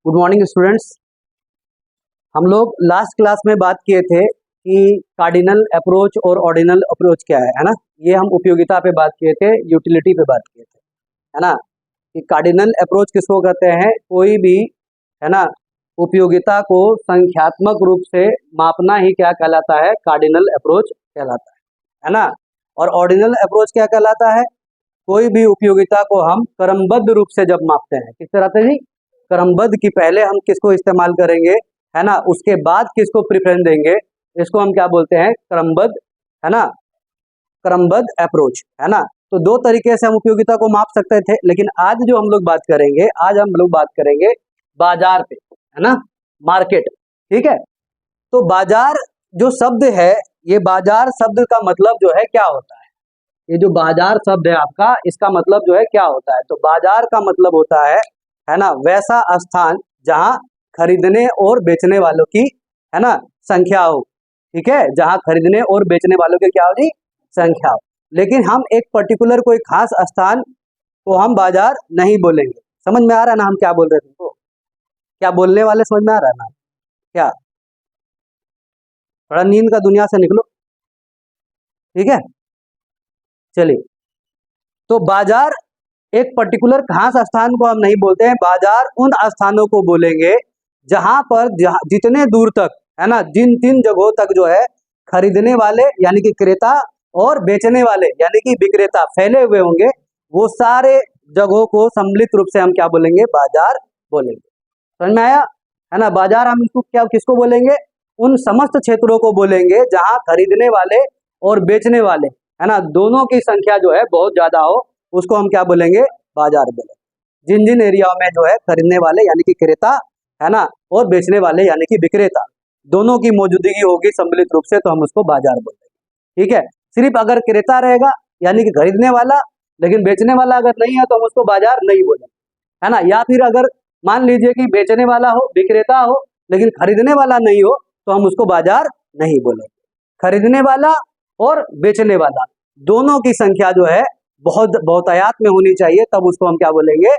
Good morning students. हम लोग last class में बात किए थे कि कार्डिनल अप्रोच और ऑर्डिनल अप्रोच क्या है ना। ये हम उपयोगिता पे बात किए थे, यूटिलिटी पे बात किए थे, है ना। कि कार्डिनल अप्रोच किसको कहते हैं? कोई भी, है ना, उपयोगिता को संख्यात्मक रूप से मापना ही क्या कहलाता है? कार्डिनल अप्रोच कहलाता है ना। और ऑर्डिनल अप्रोच क्या कहलाता है? कोई भी उपयोगिता को हम क्रमबद्ध रूप से जब मापते हैं। किस तरह से जी? क्रमबद्ध की पहले हम किसको इस्तेमाल करेंगे, है ना, उसके बाद किसको प्रेफरेंस देंगे, इसको हम क्या बोलते हैं? क्रमबद्ध, है ना, क्रमबद्ध अप्रोच, है ना। तो दो तरीके से हम उपयोगिता को माप सकते थे, लेकिन आज जो हम लोग बात करेंगे, आज हम लोग बात करेंगे बाजार पे, है ना, मार्केट। ठीक है। तो बाजार जो शब्द है, ये बाजार शब्द का मतलब जो है क्या होता है? ये जो बाजार शब्द है आपका, इसका मतलब जो है क्या होता है? तो बाजार का मतलब होता है ना, वैसा स्थान जहां खरीदने और बेचने वालों की, है ना, संख्या हो। ठीक है, जहां खरीदने और बेचने वालों की क्या होगी? संख्या हो। लेकिन हम एक पर्टिकुलर कोई खास स्थान को हम बाजार नहीं बोलेंगे। समझ में आ रहा है ना हम क्या बोल रहे थे? तुमको क्या बोलने वाले समझ में आ रहा है ना? क्या थोड़ा नींद का दुनिया से निकलो। ठीक है, चलिए। तो बाजार एक पर्टिकुलर खास स्थान को हम नहीं बोलते हैं, बाजार उन स्थानों को बोलेंगे जहां पर जितने दूर तक, है ना, जिन तीन जगहों तक जो है खरीदने वाले यानी कि क्रेता और बेचने वाले यानी कि विक्रेता फैले हुए होंगे, वो सारे जगहों को सम्मिलित रूप से हम क्या बोलेंगे? बाजार बोलेंगे। समझ में आया? है ना। बाजार हम इसको क्या, किसको बोलेंगे? उन समस्त क्षेत्रों को बोलेंगे जहां खरीदने वाले और बेचने वाले, है ना, दोनों की संख्या जो है बहुत ज्यादा हो, उसको हम क्या बोलेंगे? बाजार बोलेंगे। जिन जिन एरिया में जो है खरीदने वाले यानी कि क्रेता, है ना, और बेचने वाले यानी कि विक्रेता, दोनों की मौजूदगी होगी सम्मिलित रूप से, तो हम उसको बाजार बोलेंगे। ठीक है। सिर्फ अगर क्रेता रहेगा यानी कि खरीदने वाला, लेकिन बेचने वाला अगर नहीं है, तो हम उसको बाजार नहीं बोलेंगे, है ना। या फिर अगर मान लीजिए कि बेचने वाला हो, विक्रेता हो, लेकिन खरीदने वाला नहीं हो, तो हम उसको बाजार नहीं बोलेंगे। खरीदने वाला और बेचने वाला दोनों की संख्या जो है बहुत बहुतायत में होनी चाहिए, तब उसको हम क्या बोलेंगे?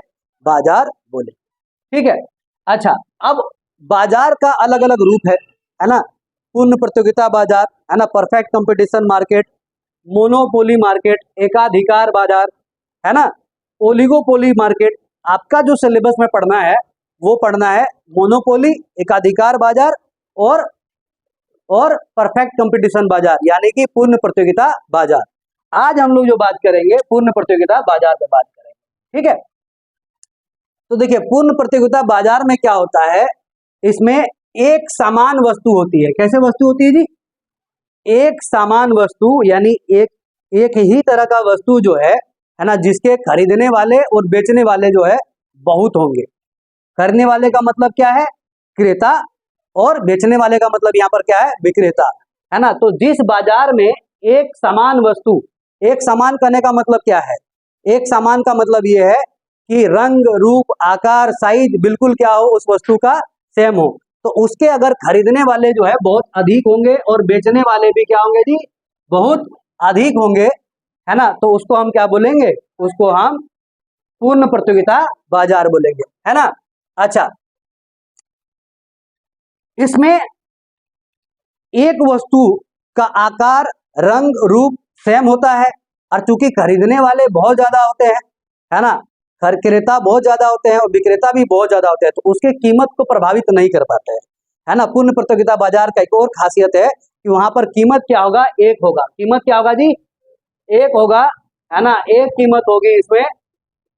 बाजार बोलेंगे। ठीक है। अच्छा, अब बाजार का अलग अलग रूप है ना। पूर्ण प्रतियोगिता बाजार, है ना, perfect competition market, monopoly market, एकाधिकार बाजार, है ना, ओलिगोपोली मार्केट। आपका जो सिलेबस में पढ़ना है वो पढ़ना है मोनोपोली, एकाधिकार बाजार और परफेक्ट कंपटीशन बाजार यानी कि पूर्ण प्रतियोगिता बाजार। आज हम लोग जो बात करेंगे पूर्ण प्रतियोगिता बाजार पे बात करेंगे। ठीक है। तो देखिए, पूर्ण प्रतियोगिता बाजार में क्या होता है? इसमें एक समान वस्तु होती है। कैसे वस्तु होती है जी? एक समान वस्तु यानी एक ही तरह का वस्तु जो है ना, जिसके खरीदने वाले और बेचने वाले जो है बहुत होंगे। खरीदने वाले का मतलब क्या है? क्रेता, और बेचने वाले का मतलब यहाँ पर क्या है? विक्रेता, है ना। तो जिस बाजार में एक समान वस्तु, एक समान करने का मतलब क्या है? एक समान का मतलब ये है कि रंग, रूप, आकार, साइज बिल्कुल क्या हो, उस वस्तु का सेम हो, तो उसके अगर खरीदने वाले जो है बहुत अधिक होंगे और बेचने वाले भी क्या होंगे जी? बहुत अधिक होंगे, है ना। तो उसको हम क्या बोलेंगे? उसको हम पूर्ण प्रतियोगिता बाजार बोलेंगे, है ना। अच्छा, इसमें एक वस्तु का आकार, रंग, रूप सेम होता है, और चूंकि खरीदने वाले बहुत ज्यादा होते हैं, है ना, क्रेता बहुत ज्यादा होते हैं और विक्रेता भी बहुत ज्यादा होते हैं, तो उसके कीमत को प्रभावित नहीं कर पाते हैं, है ना। पूर्ण प्रतियोगिता बाजार का एक और खासियत है कि वहां पर कीमत क्या होगा? एक होगा। कीमत क्या होगा जी? एक होगा, है ना। एक कीमत होगी। इसमें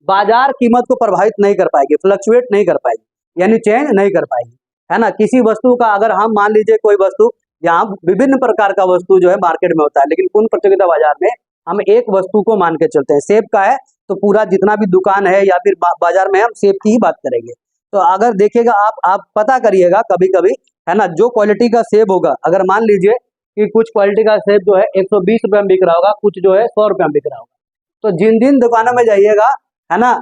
बाजार कीमत को प्रभावित नहीं कर पाएगी, फ्लक्चुएट नहीं कर पाएगी, यानी चेंज नहीं कर पाएगी, है ना। किसी वस्तु का अगर हम मान लीजिए कोई वस्तु, यहाँ विभिन्न प्रकार का वस्तु जो है मार्केट में होता है, लेकिन पूर्ण प्रतियोगिता बाजार में हम एक वस्तु को मान के चलते हैं। सेब का है तो पूरा जितना भी दुकान है या फिर बाजार में हम सेब की ही बात करेंगे। तो अगर देखिएगा आप पता करिएगा कभी कभी, है ना, जो क्वालिटी का सेब होगा, अगर मान लीजिए कि कुछ क्वालिटी का सेब जो है 120 रुपये में बिक रहा होगा, कुछ जो है 100 रुपये में बिक रहा होगा, तो जिन जिन दुकानों में जाइएगा, है ना,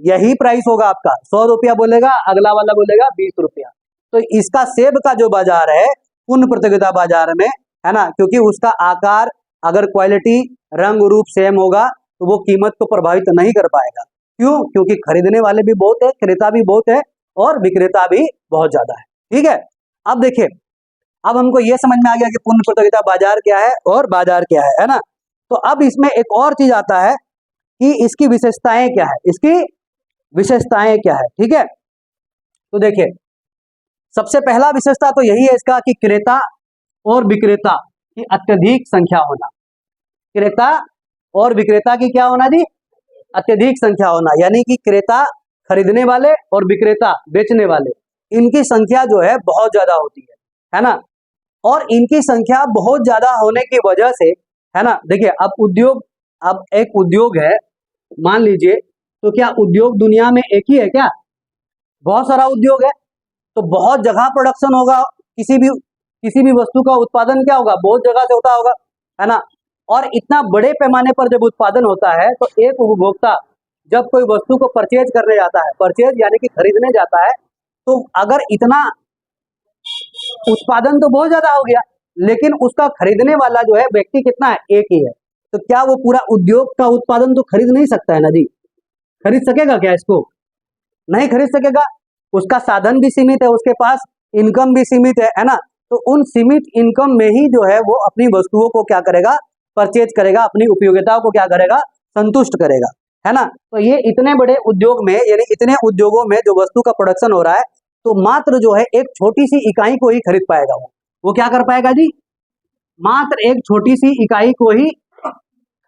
यही प्राइस होगा आपका। 100 रुपया बोलेगा, अगला वाला बोलेगा 20 रुपया। तो इसका सेब का जो बाजार है पूर्ण प्रतियोगिता बाजार में, है ना, क्योंकि उसका आकार, अगर क्वालिटी, रंग, रूप सेम होगा, तो वो कीमत को प्रभावित नहीं कर पाएगा। क्यों? क्योंकि खरीदने वाले भी बहुत है, क्रेता भी बहुत है, और विक्रेता भी बहुत ज्यादा है। ठीक है, अब देखिए, अब हमको ये समझ में आ गया कि पूर्ण प्रतियोगिता बाजार क्या है और बाजार क्या है ना। तो अब इसमें एक और चीज आता है कि इसकी विशेषताएं क्या है, इसकी विशेषताएं क्या है। ठीक है, तो देखिए, सबसे पहला विशेषता तो यही है इसका कि क्रेता और विक्रेता की अत्यधिक संख्या होना। क्रेता और विक्रेता की क्या होना जी, अत्यधिक संख्या होना, यानी कि क्रेता खरीदने वाले और विक्रेता बेचने वाले, इनकी संख्या जो है बहुत ज्यादा होती है ना। और इनकी संख्या बहुत ज्यादा होने की वजह से, है ना, देखिए अब उद्योग, अब एक उद्योग है मान लीजिए, तो क्या उद्योग दुनिया में एक ही है क्या, बहुत सारा उद्योग है, तो बहुत जगह प्रोडक्शन होगा, किसी भी वस्तु का उत्पादन क्या होगा, बहुत जगह से होता होगा, है ना। और इतना बड़े पैमाने पर जब उत्पादन होता है तो एक उपभोक्ता जब कोई वस्तु को परचेज करने जाता है, परचेज यानी कि खरीदने जाता है, तो अगर इतना उत्पादन तो बहुत ज्यादा हो गया, लेकिन उसका खरीदने वाला जो है व्यक्ति कितना है, एक ही है, तो क्या वो पूरा उद्योग का उत्पादन तो खरीद नहीं सकता है ना जी, खरीद सकेगा क्या इसको, नहीं खरीद सकेगा। उसका साधन भी सीमित है, उसके पास इनकम भी सीमित है ना। तो उन सीमित इनकम में ही जो है वो अपनी वस्तुओं को क्या करेगा, परचेज करेगा, अपनी उपयोगिताओं को क्या करेगा, संतुष्ट करेगा, है ना। तो ये इतने बड़े उद्योग में, यानी इतने उद्योगों में जो वस्तु का प्रोडक्शन हो रहा है, तो मात्र जो है एक छोटी सी इकाई को ही खरीद पाएगा, वो क्या कर पाएगा जी, मात्र एक छोटी सी इकाई को ही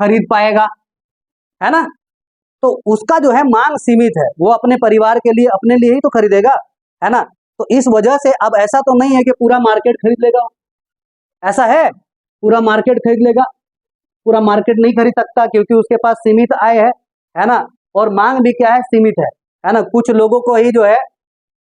खरीद पाएगा, है ना। तो उसका जो है मांग सीमित है, वो अपने परिवार के लिए, अपने लिए ही तो खरीदेगा, है ना। तो इस वजह से अब ऐसा तो नहीं है कि पूरा मार्केट खरीद लेगा, ऐसा है पूरा मार्केट खरीद लेगा, पूरा मार्केट नहीं खरीद सकता, क्योंकि उसके पास सीमित आय है ना, और मांग भी क्या है, सीमित है ना। कुछ लोगों को ही जो है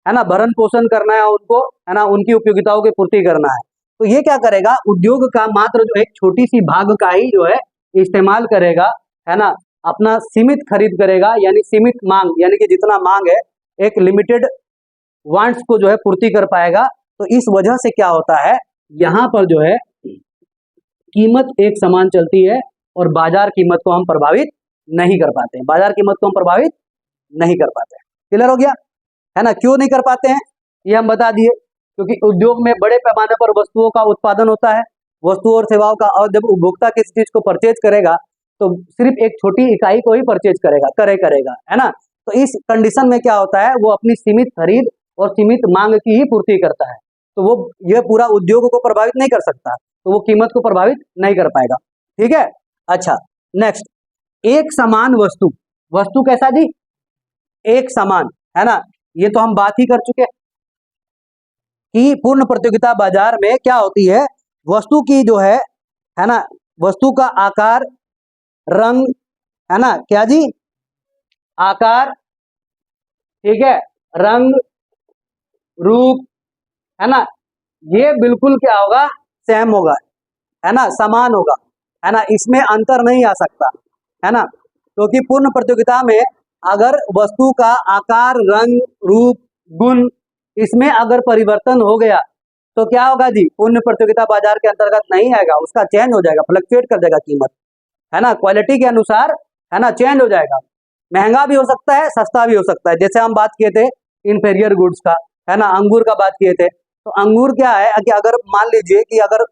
ना, भरण पोषण करना है उनको, है ना, उनकी उपयोगिताओं की पूर्ति करना है। तो ये क्या करेगा, उद्योग का मात्र जो एक छोटी सी भाग का ही जो है इस्तेमाल करेगा, है ना, अपना सीमित खरीद करेगा, यानी सीमित मांग, यानी कि जितना मांग है, एक लिमिटेड वांट्स को जो है पूर्ति कर पाएगा। तो इस वजह से क्या होता है, यहाँ पर जो है कीमत एक समान चलती है और बाजार कीमत को हम प्रभावित नहीं कर पाते हैं, बाजार कीमत को हम प्रभावित नहीं कर पाते हैं। क्लियर हो गया, है ना। क्यों नहीं कर पाते हैं ये हम बता दिए, क्योंकि उद्योग में बड़े पैमाने पर वस्तुओं का उत्पादन होता है, वस्तुओं और सेवाओं का, और जब उपभोक्ता किसी चीज को परचेज करेगा तो सिर्फ एक छोटी इकाई को ही परचेज करेगा, है ना। तो इस कंडीशन में क्या होता है, वो अपनी सीमित खरीद और सीमित मांग की ही पूर्ति करता है, तो वो ये पूरा उद्योग को प्रभावित नहीं कर सकता, तो वो कीमत को प्रभावित नहीं कर पाएगा। ठीक है, अच्छा नेक्स्ट, एक समान वस्तु, वस्तु कैसा जी, एक समान, है ना। ये तो हम बात ही कर चुके कि पूर्ण प्रतियोगिता बाजार में क्या होती है, वस्तु की जो है ना, वस्तु का आकार, रंग, है ना, क्या जी, आकार, ठीक है, रंग, रूप, है ना, ये बिल्कुल क्या होगा, सेम होगा, है ना, समान होगा, है ना, इसमें अंतर नहीं आ सकता, है ना। क्योंकि पूर्ण प्रतियोगिता में अगर वस्तु का आकार, रंग, रूप, गुण, इसमें अगर परिवर्तन हो गया तो क्या होगा जी, पूर्ण प्रतियोगिता बाजार के अंतर्गत नहीं आएगा, उसका चेंज हो जाएगा, फ्लक्चुएट कर देगा कीमत, है ना, क्वालिटी के अनुसार, है ना, चेंज हो जाएगा, महंगा भी हो सकता है, सस्ता भी हो सकता है। जैसे हम बात किए थे इंफेरियर गुड्स का, है ना, अंगूर का बात किए थे, तो अंगूर क्या है कि अगर मान लीजिए कि अगर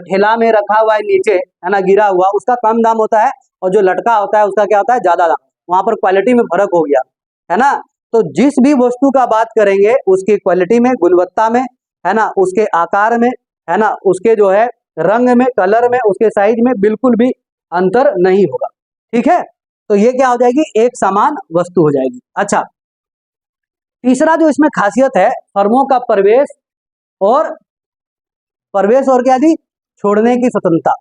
ठेला में रखा हुआ है नीचे, है ना, गिरा हुआ, उसका कम दाम होता है, और जो लटका होता है उसका क्या होता है, ज्यादा दाम, वहां पर क्वालिटी में फर्क हो गया, है ना। तो जिस भी वस्तु का बात करेंगे उसकी क्वालिटी में, गुणवत्ता में, है ना, उसके आकार में, है ना, उसके जो है रंग में, कलर में, उसके साइज में बिल्कुल भी अंतर नहीं होगा। ठीक है, तो ये क्या हो जाएगी, एक समान वस्तु हो जाएगी। अच्छा, तीसरा जो इसमें खासियत है, फर्मों का प्रवेश और क्या जी, छोड़ने की स्वतंत्रता,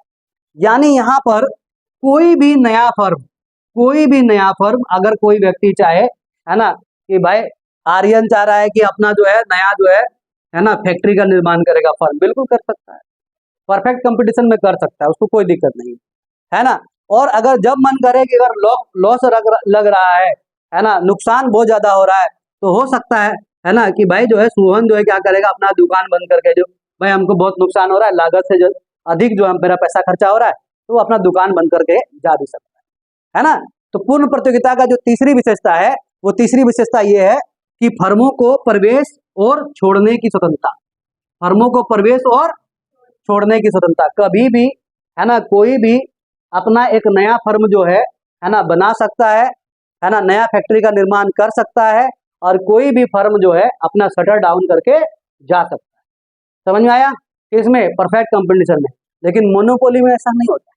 यानी यहाँ पर कोई भी नया फर्म अगर कोई व्यक्ति चाहे, है ना, कि भाई आर्यन चाह रहा है कि अपना जो है नया जो है ना, फैक्ट्री का निर्माण करेगा, फर्म बिल्कुल कर सकता है, परफेक्ट कंपटीशन में कर सकता है, उसको कोई दिक्कत नहीं है ना। और अगर जब मन करे कि अगर लॉस लग रहा है ना, नुकसान बहुत ज्यादा हो रहा है, तो हो सकता है ना, कि भाई जो है सोहन जो है क्या करेगा, अपना दुकान बंद करके, जो भाई हमको बहुत नुकसान हो रहा है, लागत से जो अधिक जो मेरा पैसा खर्चा हो रहा है, तो वो अपना दुकान बंद करके जा भी सकता है ना। तो पूर्ण प्रतियोगिता का जो तीसरी विशेषता है, वो तीसरी विशेषता ये है कि फर्मों को प्रवेश और छोड़ने की स्वतंत्रता, फर्मों को प्रवेश और छोड़ने की स्वतंत्रता, कभी भी है ना कोई भी अपना एक नया फर्म जो है ना बना सकता है ना, नया फैक्ट्री का निर्माण कर सकता है और कोई भी फर्म जो है अपना शटर डाउन करके जा सकता है। समझ में आया? इसमें परफेक्ट कंपटीशन में। लेकिन मोनोपोली में ऐसा नहीं होता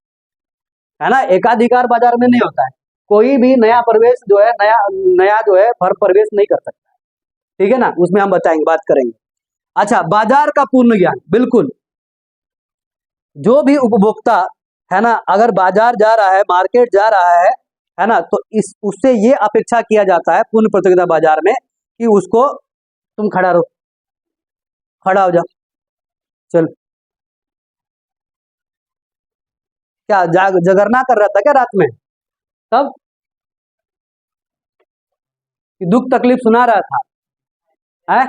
है ना, एकाधिकार बाजार में नहीं होता है, कोई भी नया प्रवेश जो है नया नया जो है फर्म प्रवेश नहीं कर सकता है, ठीक है ना, उसमें हम बताएंगे, बात करेंगे। अच्छा, बाजार का पूर्ण ज्ञान, बिल्कुल जो भी उपभोक्ता है ना अगर बाजार जा रहा है, मार्केट जा रहा है ना, तो इस उससे ये अपेक्षा किया जाता है पूर्ण प्रतियोगिता बाजार में कि उसको, तुम खड़ा रहो, खड़ा हो जा, चल, क्या जगरना कर रहा था क्या रात में? तब कि दुख तकलीफ सुना रहा था है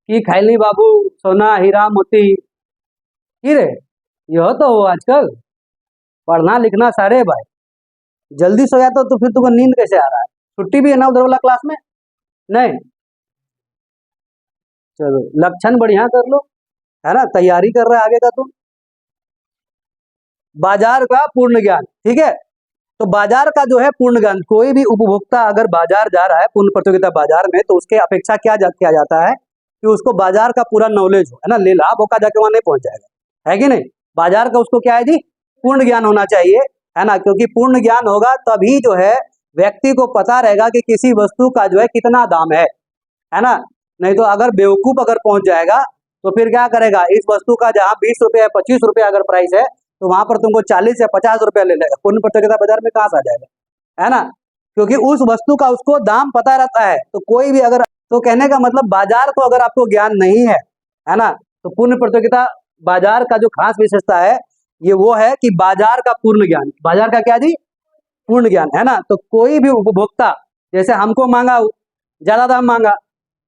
कि खैली बाबू सोना हीरा मोती, की रे यह तो हो आजकल पढ़ना लिखना सारे भाई, जल्दी सो जाता तो फिर तुमको नींद कैसे आ रहा है? छुट्टी भी है ना उधर वाला क्लास में? नहीं, चलो लक्षण बढ़िया कर लो, है ना, तैयारी कर रहा है आगे का तुम। बाजार का पूर्ण ज्ञान, ठीक है, तो बाजार का जो है पूर्ण ज्ञान, कोई भी उपभोक्ता अगर बाजार जा रहा है पूर्ण प्रतियोगिता बाजार में, तो उसके अपेक्षा किया जाता है कि उसको बाजार का पूरा नॉलेज हो, है ना, ले लाभ होकर जाके वहां नहीं पहुंच जाएगा, है कि नहीं? बाजार का उसको क्या है जी, पूर्ण ज्ञान होना चाहिए, है ना, क्योंकि पूर्ण ज्ञान होगा तभी जो है व्यक्ति को पता रहेगा कि किसी वस्तु का जो है कितना दाम है ना। नहीं तो अगर बेवकूफ अगर पहुंच जाएगा तो फिर क्या करेगा, इस वस्तु का जहाँ 20 रुपये 25 रुपये अगर प्राइस है तो वहां पर तुमको 40 या 50 रुपये ले लेगा, पूर्ण प्रतियोगिता बाजार में कहाँ से आ जाएगा, है ना, क्योंकि उस वस्तु का उसको दाम पता रहता है। तो कोई भी अगर, तो कहने का मतलब बाजार को अगर आपको ज्ञान नहीं है ना, तो पूर्ण प्रतियोगिता बाजार का जो खास विशेषता है ये वो है कि बाजार का पूर्ण ज्ञान, बाजार का क्या जी, पूर्ण ज्ञान, है ना। तो कोई भी उपभोक्ता, जैसे हमको मांगा ज्यादा दाम मांगा,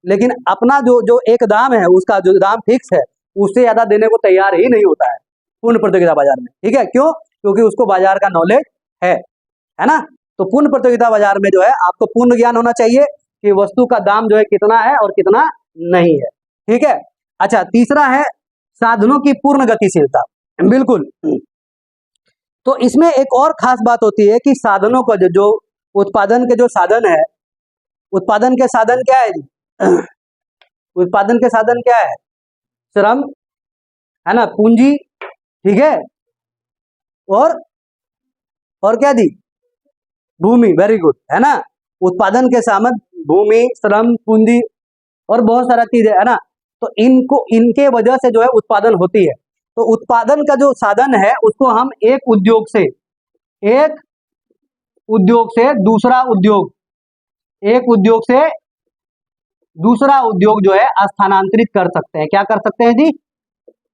लेकिन अपना जो जो एक दाम है उसका जो दाम फिक्स है उससे ज्यादा देने को तैयार ही नहीं होता है पूर्ण प्रतियोगिता बाजार में, ठीक है, क्यों? क्योंकि उसको बाजार का नॉलेज है ना। तो पूर्ण प्रतियोगिता बाजार में जो है आपको पूर्ण ज्ञान होना चाहिए कि वस्तु का दाम जो है कितना है और कितना नहीं है, ठीक है। अच्छा, तीसरा है साधनों की पूर्ण गतिशीलता, बिल्कुल। तो इसमें एक और खास बात होती है कि साधनों का जो उत्पादन के जो साधन है, उत्पादन के साधन क्या है जी? उत्पादन के साधन क्या है? श्रम, है ना, पूंजी, ठीक है, और क्या दी, भूमि, वेरी गुड, है ना। उत्पादन के सामग्री भूमि, श्रम, पूंजी और बहुत सारा चीजें, है ना। तो इनको, इनके वजह से जो है उत्पादन होती है। तो उत्पादन का जो साधन है उसको हम एक उद्योग से दूसरा उद्योग, एक उद्योग से दूसरा उद्योग जो है स्थानांतरित कर सकते हैं। क्या कर सकते हैं जी?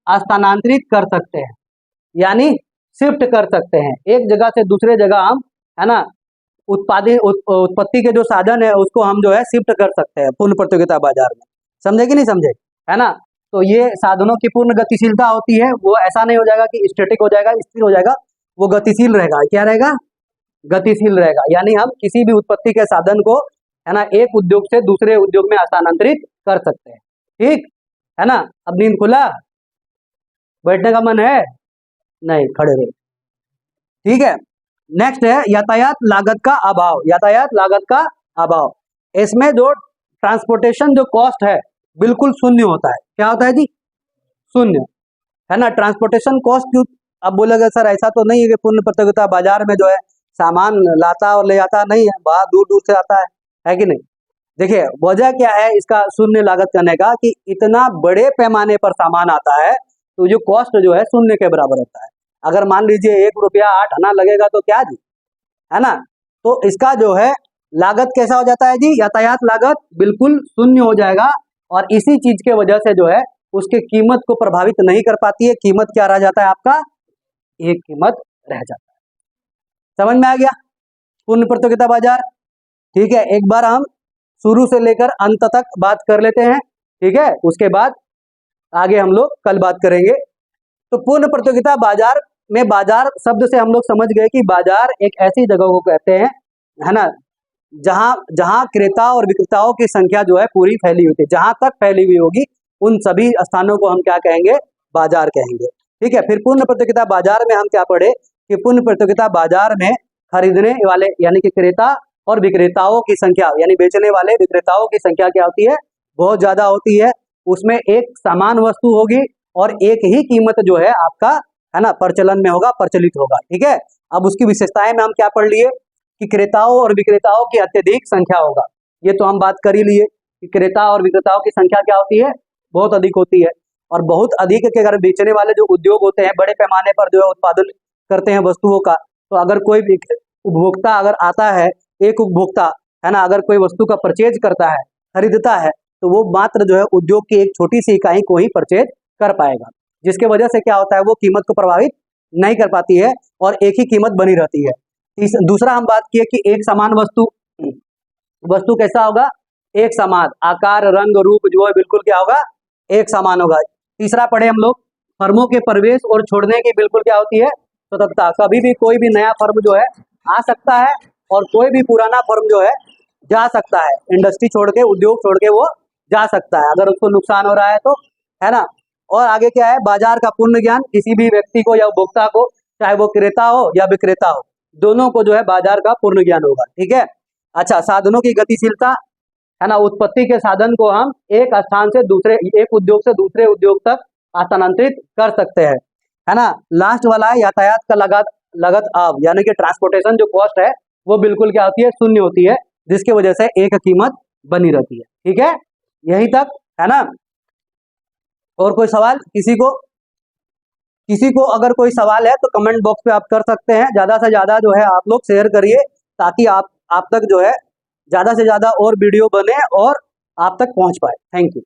स्थानांतरित कर सकते हैं, यानी शिफ्ट कर सकते हैं एक जगह से दूसरे जगह हम, है ना, उत्पत्ति के जो साधन है उसको हम जो है शिफ्ट कर सकते हैं पूर्ण प्रतियोगिता बाजार में। समझे कि नहीं समझे, है ना। तो ये साधनों की पूर्ण गतिशीलता होती है, वो ऐसा नहीं हो जाएगा कि स्टैटिक हो जाएगा, स्थिर हो जाएगा, वो गतिशील रहेगा। क्या रहेगा? गतिशील रहेगा, यानी हम किसी भी उत्पत्ति के साधन को, है ना, एक उद्योग से दूसरे उद्योग में स्थानांतरित कर सकते हैं, ठीक है ना। अब नींद खुला, बैठने का मन है? नहीं, खड़े रहे, ठीक है। नेक्स्ट है यातायात लागत का अभाव, यातायात लागत का अभाव। इसमें जो ट्रांसपोर्टेशन जो कॉस्ट है बिल्कुल शून्य होता है। क्या होता है जी? शून्य, है ना। ट्रांसपोर्टेशन कॉस्ट क्यों? अब बोलेगा सर ऐसा तो नहीं है कि पूर्ण प्रतियोगिता बाजार में जो है सामान लाता और ले जाता, नहीं है, बाहर दूर दूर से आता है कि नहीं। देखिए वजह क्या है इसका शून्य लागत करने का, कि इतना बड़े पैमाने पर सामान आता है तो जो कॉस्ट जो है शून्य के बराबर होता है। अगर मान लीजिए 1 रुपया 8 आना लगेगा तो क्या जी, है ना। तो इसका जो है लागत कैसा हो जाता है जी? यातायात लागत बिल्कुल शून्य हो जाएगा, और इसी चीज के वजह से जो है उसके कीमत को प्रभावित नहीं कर पाती है। कीमत क्या रह जाता है आपका? एक कीमत रह जाता है। समझ में आ गया पूर्ण प्रतियोगिता बाजार? ठीक है, एक बार हम शुरू से लेकर अंत तक बात कर लेते हैं, ठीक है, उसके बाद आगे हम लोग कल बात करेंगे। तो पूर्ण प्रतियोगिता बाजार में, बाजार शब्द से हम लोग समझ गए कि बाजार एक ऐसी जगह को कहते हैं, है ना, जहां जहां क्रेता और विक्रेताओं की संख्या जो है पूरी फैली हुई थी, जहां तक फैली हुई होगी उन सभी स्थानों को हम क्या कहेंगे, बाजार कहेंगे। ठीक है, फिर पूर्ण प्रतियोगिता बाजार में हम क्या पढ़े कि पूर्ण प्रतियोगिता बाजार में खरीदने वाले यानी कि क्रेता और विक्रेताओं की संख्या यानी बेचने वाले विक्रेताओं की संख्या क्या होती है, बहुत ज्यादा होती है। उसमें एक समान वस्तु होगी और एक ही कीमत जो है आपका है ना प्रचलन में होगा, प्रचलित होगा। ठीक है, अब उसकी विशेषताएं में हम क्या पढ़ लिए कि क्रेताओं और विक्रेताओं की अत्यधिक संख्या होगा, ये तो हम बात कर ही लिए कि क्रेता और विक्रेताओं की संख्या क्या होती है, बहुत अधिक होती है। और बहुत अधिक के अगर बेचने वाले जो उद्योग होते हैं बड़े पैमाने पर जो है उत्पादन करते हैं वस्तुओं का, तो अगर कोई उपभोक्ता अगर आता है, एक उपभोक्ता है ना अगर कोई वस्तु का परचेज करता है, खरीदता है, तो वो मात्र जो है उद्योग की एक छोटी सी इकाई को ही परचेज कर पाएगा, जिसके वजह से क्या होता है वो कीमत को प्रभावित नहीं कर पाती है और एक ही कीमत बनी रहती है। दूसरा हम बात किए कि एक समान वस्तु कैसा होगा, एक समान आकार रंग रूप जो है बिल्कुल क्या होगा, एक समान होगा। तीसरा पढ़े हम लोग फर्मों के प्रवेश और छोड़ने की बिल्कुल क्या होती है, स्वतंत्रता। कभी भी कोई भी नया फर्म जो है आ सकता है और कोई भी पुराना फर्म जो है जा सकता है, इंडस्ट्री छोड़ के उद्योग छोड़ के वो जा सकता है अगर उसको नुकसान हो रहा है तो, है ना। और आगे क्या है, बाजार का पूर्ण ज्ञान किसी भी व्यक्ति को या उपभोक्ता को, चाहे वो क्रेता हो या विक्रेता हो, दोनों को जो है बाजार का पूर्ण ज्ञान होगा। ठीक है, अच्छा, साधनों की गतिशीलता है ना, उत्पत्ति के साधन को हम एक स्थान से दूसरे, एक उद्योग से दूसरे उद्योग तक स्थानांतरित कर सकते हैं, है ना। लास्ट वाला है यातायात का लागत आव यानी कि ट्रांसपोर्टेशन जो कॉस्ट है वो बिल्कुल क्या होती है, शून्य होती है, जिसकी वजह से एक कीमत बनी रहती है। ठीक है, यहीं तक है ना। और कोई सवाल किसी को अगर कोई सवाल है तो कमेंट बॉक्स पे आप कर सकते हैं। ज्यादा से ज्यादा जो है आप लोग शेयर करिए ताकि आप तक जो है ज्यादा से ज्यादा और वीडियो बने और आप तक पहुंच पाए। Thank you.